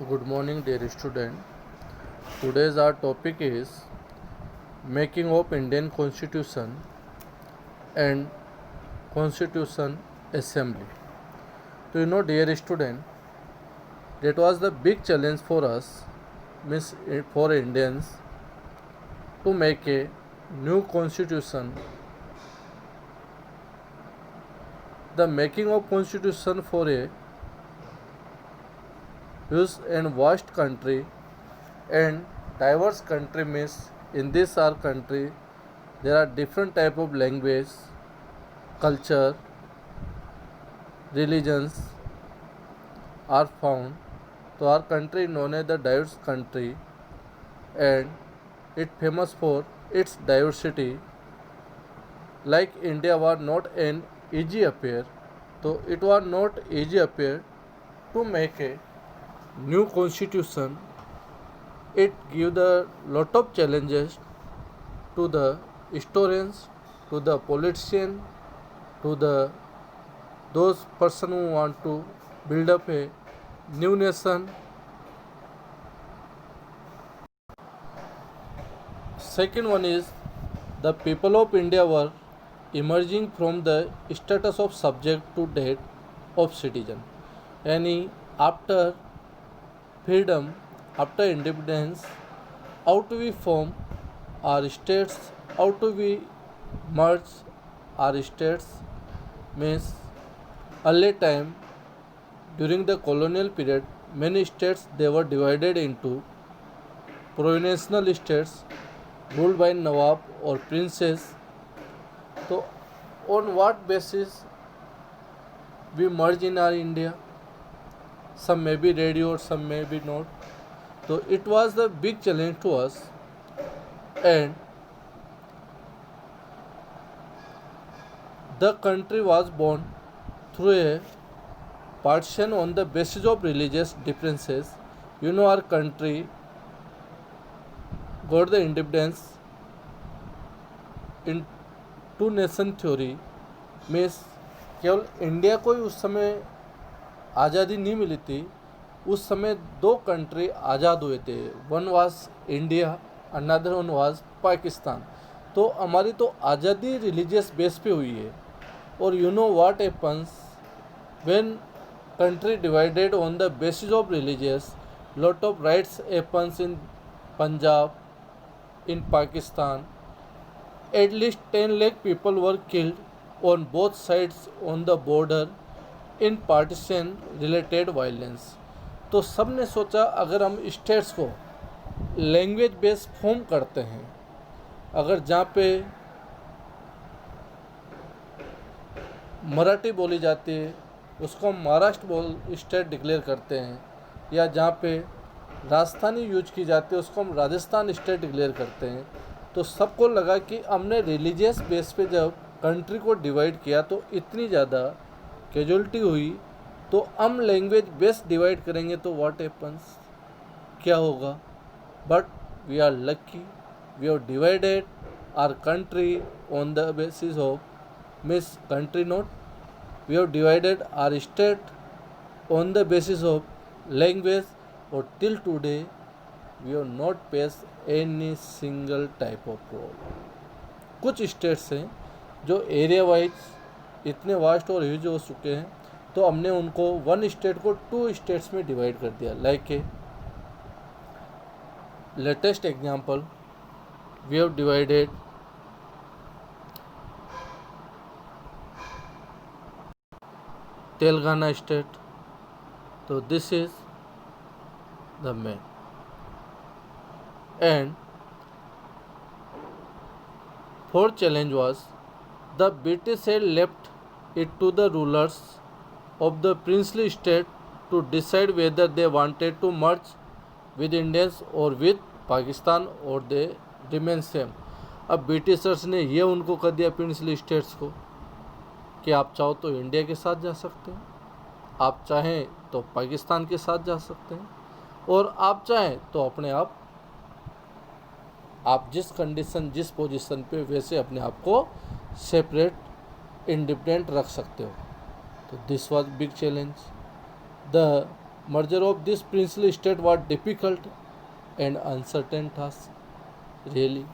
Good morning, dear student. Today's our topic is making of Indian Constitution and Constitution Assembly. So dear student, that was the big challenge for us, means for Indians, to make a new constitution. The making of constitution for a huge and vast country and diverse country means in this our country there are different type of language, culture, religions are found. So our country known as the diverse country and it famous for its diversity. Like India was not an easy affair, so it was not easy affair to make a new constitution. It give the lot of challenges to the historians, to the politician, to the those person who want to build up a new nation. Second one is the people of India were emerging from the status of subject to that of citizen. And after freedom, after independence, how to we form our states, how to we merge our states means early time during the colonial period many states they were divided into provincial states ruled by Nawab or princes. So on what basis we merge in our India? Some may be ready or some may be not. So it was the big challenge to us, and the country was born through a partition on the basis of religious differences. Our country got the independence in two nation theory means केवल India को ही उस समय आज़ादी नहीं मिली थी. उस समय दो कंट्री आज़ाद हुए थे. One was India, another one was Pakistan. तो हमारी तो आज़ादी रिलीजियस बेस पे हुई है. और what happens when country divided on the basis of religious, lot of rights happens in Punjab, in Pakistan. At least 10 lakh people were killed on both sides on the border in partition related violence. तो सब ने सोचा अगर हम states को language base form करते हैं, अगर जहाँ पे मराठी बोली जाती है उसको हम महाराष्ट्र स्टेट डिक्लेयर करते हैं, या जहाँ पे राजस्थानी यूज की जाती है उसको हम राजस्थान स्टेट डिक्लेयर करते हैं. तो सबको लगा कि हमने रिलीजियस बेस पे जब कंट्री को डिवाइड किया तो इतनी ज़्यादा कैजुअलिटी हुई, तो हम लैंग्वेज बेस डिवाइड करेंगे तो व्हाट हैपन्स, क्या होगा. But we are lucky, we have divided our country on the basis of miss country note, we have divided our state on the basis of language. और till today we have not face any single type of problem. कुछ states हैं जो area wise इतने vast और huge हो चुके हैं, तो हमने उनको वन स्टेट को टू स्टेट्स में डिवाइड कर दिया. Like a latest example, we have divided Telangana state. तो this is the main. And fourth challenge was the British had left it to the rulers of the princely state to decide whether they wanted to merge with Indians or with Pakistan or they remain same. अब Britishers ने ये उनको कर दिया princely states को कि आप चाहो तो इंडिया के साथ जा सकते हैं, आप चाहें तो पाकिस्तान के साथ जा सकते हैं, और आप चाहें तो अपने आप जिस कंडीशन जिस पोजीशन पे वैसे अपने आप को सेपरेट इंडिपेंडेंट रख सकते हो. तो this was big challenge. The Merger of this princely state was difficult and uncertain task. Really,